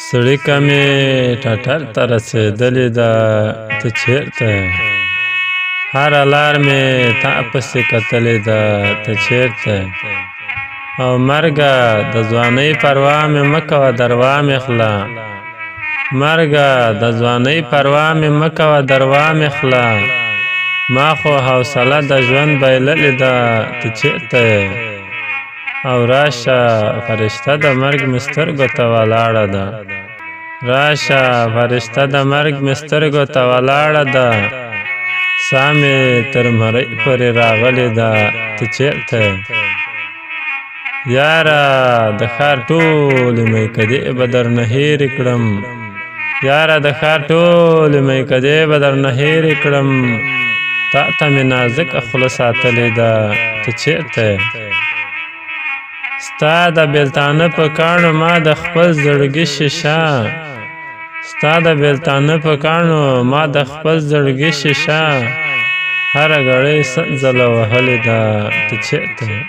سړیکه مې ټټر ته رسېدلې ده، ته چېرته یې؟ هره لار مې تا پسې کتلې ده، ته چېرته یې؟ او مرګه د ځوانۍ پروا مې مه کوه دروا مې خله، مرګه د ځوانۍ پروا مې مه کوه دروا مې خله، ما خو حوصله د ژوند بایللې ده، ته چېرته یې؟ او راشه فرشته د مرګ مې سترګو ته ولاړه ده، راشه فرشته د مرګ مې سترګو ته ولاړه ده، ساه مې تر مرۍ پورې راغلې ده، ته چېرته یې؟ یاره د ښار ټولې میکدې به درنه هېرې کړم، یاره د ښار ټولې میکدې به درنه هېرې کړم، تا ته مې نازکه خوله ساتلې ده، ته چېرته یې؟ ستا د بېلتانه په کاڼو ما د خپل زړګي شیشه، ستا د بېلتانه په کاڼو ما د خپل زړګي شیشه، هره ګړۍ 100 ځله وهلې ده، ته چېرته یې؟